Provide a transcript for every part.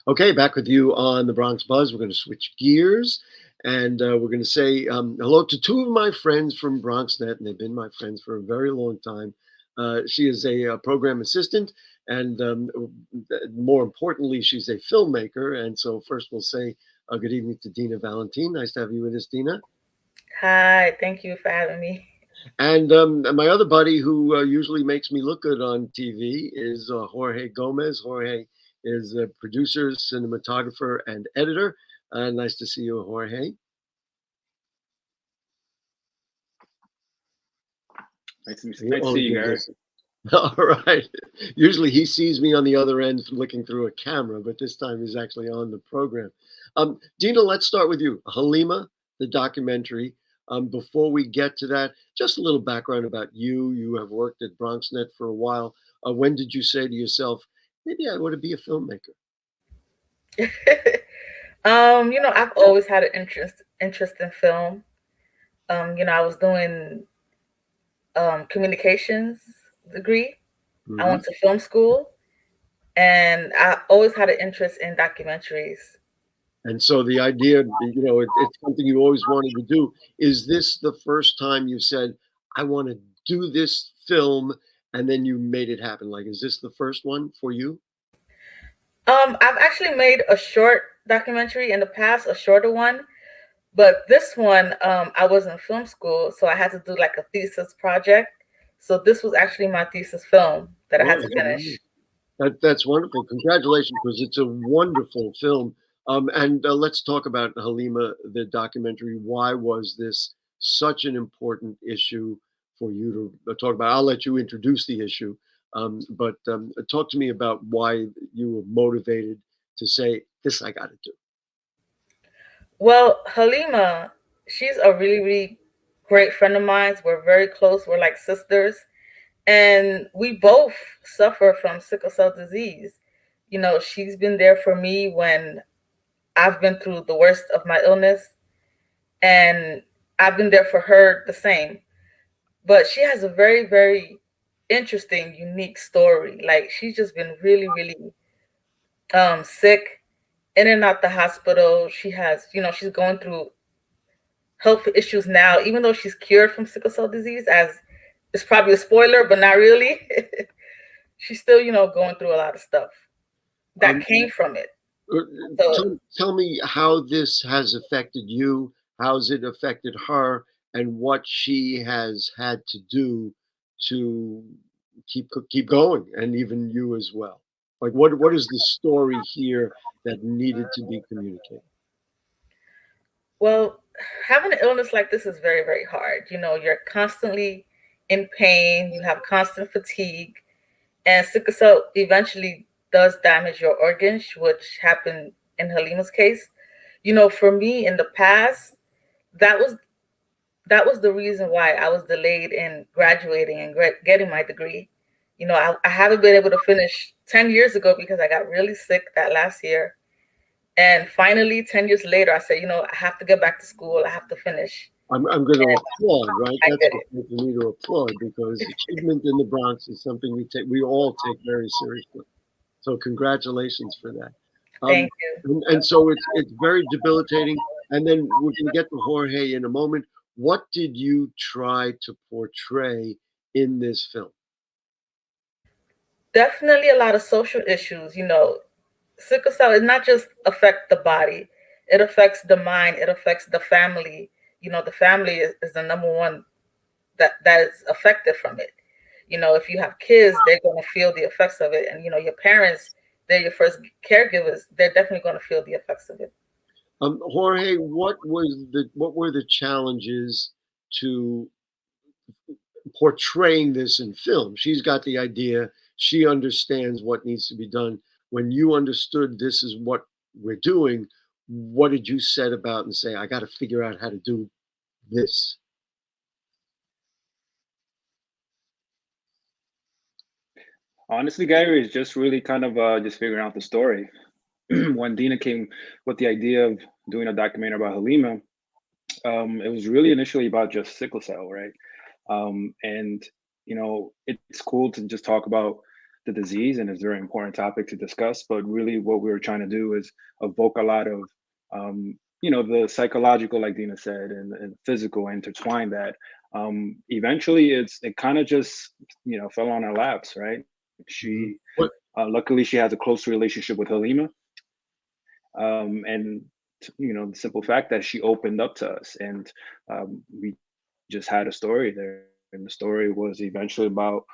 Okay, back with you on the Bronx Buzz. We're going to switch gears and we're going to say hello to two of my friends from BronxNet, and they've been my friends for a very long time. She is a program assistant, and more importantly, she's a filmmaker. And so, first, we'll say good evening to Dina Valentin. Nice to have you with us, Dina. Hi, thank you for having me. And my other buddy who usually makes me look good on TV is Jorge Gomez. Jorge is a producer, cinematographer, and editor. Nice to see you, Jorge. Nice to Oh, see you, good. Gary. All right. Usually he sees me on the other end looking through a camera, but this time he's actually on the program. Dina, let's start with you. Halima, the documentary. Before we get to that, just a little background about you. You have worked at BronxNet for a while. When did you say to yourself, maybe I want to be a filmmaker? I've always had an interest in film. I was doing communications degree. I Hmm. went to film school, and I always had an interest in documentaries. And so the idea, it's something you always wanted to do. Is this the first time you said, I want to do this film, and then you made it happen? Like, is this the first one for you? I've actually made a short documentary in the past, a shorter one, but this one, I was in film school, so I had to do like a thesis project. So this was actually my thesis film that I had Oh, to wow. finish. That's wonderful. Congratulations, because it's a wonderful film. And let's talk about Halima, the documentary. Why was this such an important issue for you to talk about? I'll let you introduce the issue, but talk to me about why you were motivated to say, this I got to do. Well, Halima, she's a really, really great friend of mine. We're very close. We're like sisters. And we both suffer from sickle cell disease. She's been there for me when I've been through the worst of my illness, and I've been there for her the same. But she has a very, very interesting, unique story. Like, she's just been really, really sick, in and out the hospital. She's going through health issues now, even though she's cured from sickle cell disease, as it's probably a spoiler, but not really. She's still, going through a lot of stuff that Um, came from it. uh, So, tell me how this has affected you, how's it affected her, and what she has had to do to keep going, and even you as well. Like, what is the story here that needed to be communicated? well, having an illness like this is very, very hard. You're constantly in pain, you have constant fatigue, and sickle cell eventually does damage your organs, which happened in Halima's case. For me in the past, that was that was the reason why I was delayed in graduating and getting my degree. I haven't been able to finish 10 years ago because I got really sick that last year. And finally, 10 years later, I said, I have to get back to school. I have to finish. I'm going to And applaud, right? I That's did the it. point for me to applaud, because achievement in the Bronx is something we all take very seriously. So congratulations for that. Um, Thank you. and so it's very debilitating. And then we're going to get to Jorge in a moment. What did you try to portray in this film? Definitely a lot of social issues. Sickle cell, it not just affect the body, it affects the mind, it affects the family. The family is the number one that is affected from it. If you have kids, they're going to feel the effects of it. And, your parents, they're your first caregivers. They're definitely going to feel the effects of it. Jorge, what were the challenges to portraying this in film? She's got the idea. She understands what needs to be done. When you understood this is what we're doing, what did you set about and say, I got to figure out how to do this? Honestly, Gary, is just really kind of just figuring out the story. When Dina came with the idea of doing a documentary about Halima, it was really initially about just sickle cell, right? And it's cool to just talk about the disease, and it's a very important topic to discuss. But really, what we were trying to do is evoke a lot of, the psychological, like Dina said, and physical, intertwine that. Eventually, it kind of just fell on our laps, right? Mhm. She What? luckily she has a close relationship with Halima, and the simple fact that she opened up to us, and we just had a story there, and the story was eventually about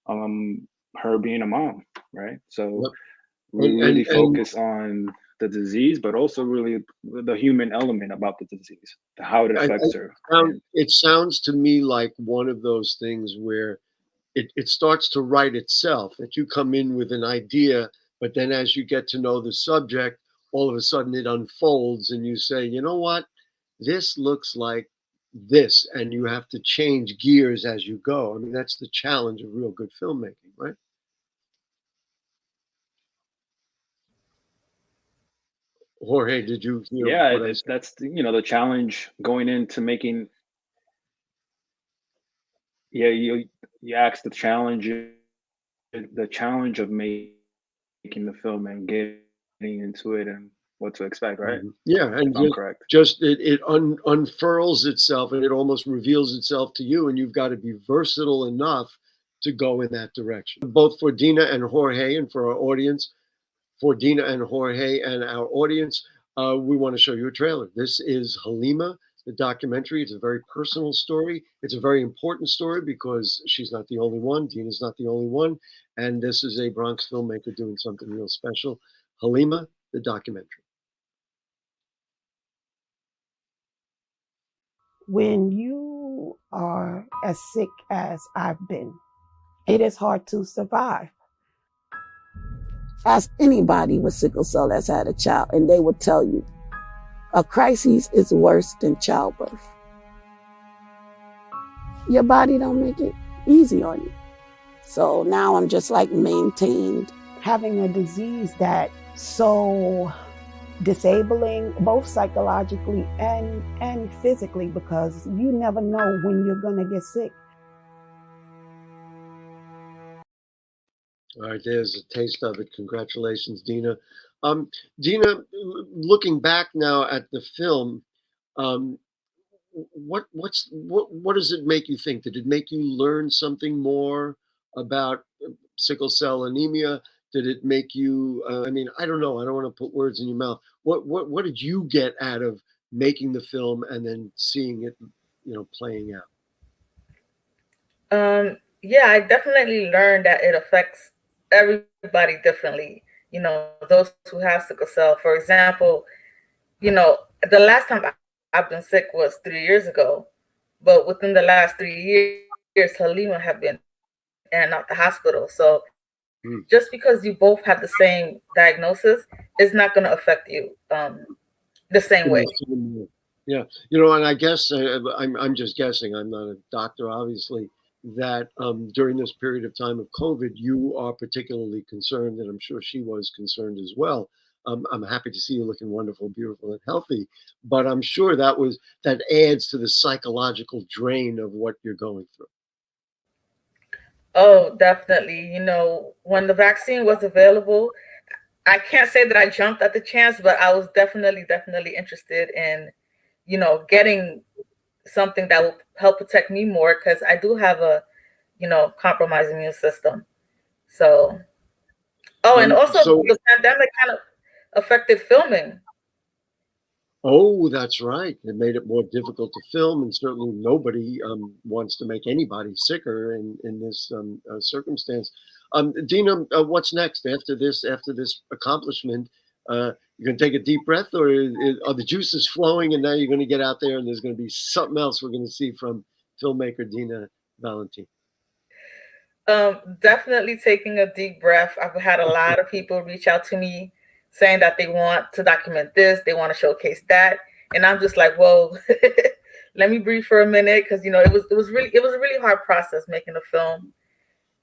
um her being a mom, right? So Yep. we really And focus on the disease, but also really the human element about the disease, how it affects her. And it sounds to me like one of those things where it starts to write itself, that you come in with an idea, but then as you get to know the subject, all of a sudden it unfolds and you say, you know what, this looks like this, and you have to change gears as you go. I mean, that's the challenge of real good filmmaking, right? Jorge, did you hear yeah, what I said? that's the challenge going into making. Yeah, you asked the challenge of making the film and getting into it and what to expect, right? Mhm. Yeah, If and I'm correct. just unfurls itself, and it almost reveals itself to you, and you've got to be versatile enough to go in that direction. Both for Dina and Jorge, and for our audience, for Dina and Jorge and our audience, we want to show you a trailer. This is Halima, the documentary. It's a very personal story. It's a very important story because she's not the only one. Dina's not the only one. And this is a Bronx filmmaker doing something real special. Halima, the documentary. When you are as sick as I've been, it is hard to survive. Ask anybody with sickle cell that's had a child, and they will tell you a crisis is worse than childbirth. Your body don't make it easy on you. So now I'm just like maintained. Having a disease that so disabling, both psychologically and physically, because you never know when you're gonna get sick. All right, there's a taste of it. Congratulations, Dina. Dina, looking back now at the film, um, what does it make you think? Did it make you learn something more about sickle cell anemia? Did it make you? I mean, I don't know. I don't want to put words in your mouth. What did you get out of making the film and then seeing it, playing out? Yeah, I definitely learned that it affects everybody differently. Those who have sickle cell, for example, the last time I've been sick was 3 years ago, but within the last 3 years, Halima have been in and out the hospital. So just because you both have the same diagnosis is not going to affect you the same way. In the same way. Yeah, and I guess I'm just guessing. I'm not a doctor, obviously. That during this period of time of COVID, you are particularly concerned, and I'm sure she was concerned as well. I'm happy to see you looking wonderful, beautiful, and healthy. But I'm sure that adds to the psychological drain of what you're going through. Oh, definitely. When the vaccine was available, I can't say that I jumped at the chance, but I was definitely interested in, getting something that will help protect me more because I do have a, compromised immune system. So, oh, and also So the pandemic kind of affected filming. Oh, that's right. It made it more difficult to film, and certainly nobody wants to make anybody sicker in this circumstance. Dina, what's next after this? After this accomplishment, you're going to take a deep breath, or are the juices flowing, and now you're going to get out there, and there's going to be something else we're going to see from filmmaker Dina Valentin. Definitely taking a deep breath. I've had a lot of people reach out to me saying that they want to document this, they want to showcase that, and I'm just like, whoa, let me breathe for a minute because it was a really hard process making a film,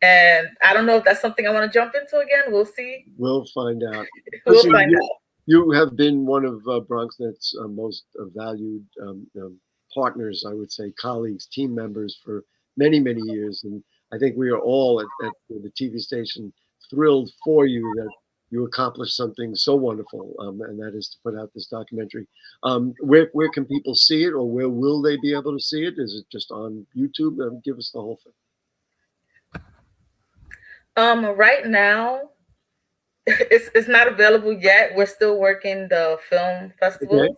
and I don't know if that's something I want to jump into again. We'll see. We'll find out. We'll Listen, find you have been one of BronxNet's most valued partners, I would say, colleagues, team members for many, many years. And I think we are all at the TV station thrilled for you that you accomplished something so wonderful, and that is to put out this documentary. Where can people see it, or where will they be able to see it? Is it just on YouTube? Give us the whole thing. Right now, it's not available yet. We're still working the film festival. Okay.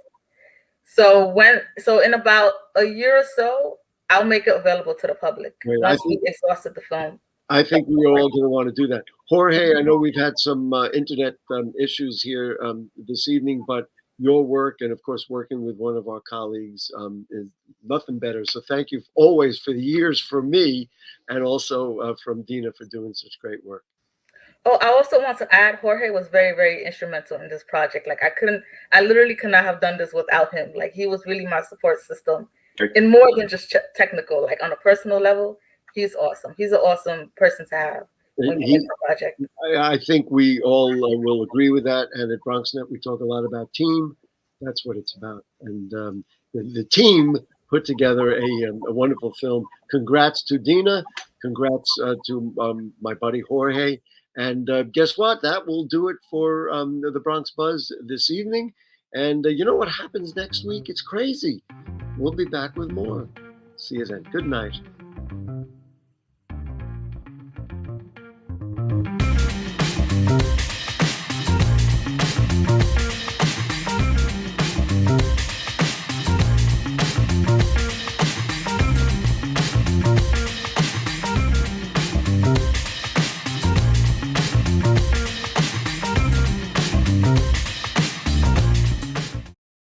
So in about a year or so, I'll make it available to the public Great. once we've exhausted the film. I think we're all going to want to do that. Jorge, I know we've had some internet issues here this evening, but your work and, of course, working with one of our colleagues is nothing better. So thank you always for the years from me, and also from Dina for doing such great work. Oh, I also want to add, Jorge was very, very instrumental in this project. Like I literally could not have done this without him. Like he was really my support system in more than just technical, like on a personal level. He's awesome. He's an awesome person to have when you make a project. I think we all will agree with that. And at BronxNet, we talk a lot about team. That's what it's about. And the team put together a wonderful film. Congrats to Dina. Congrats to my buddy Jorge. And guess what? That will do it for the Bronx Buzz this evening. And you know what happens next week? It's crazy. We'll be back with more. See you then. Good night.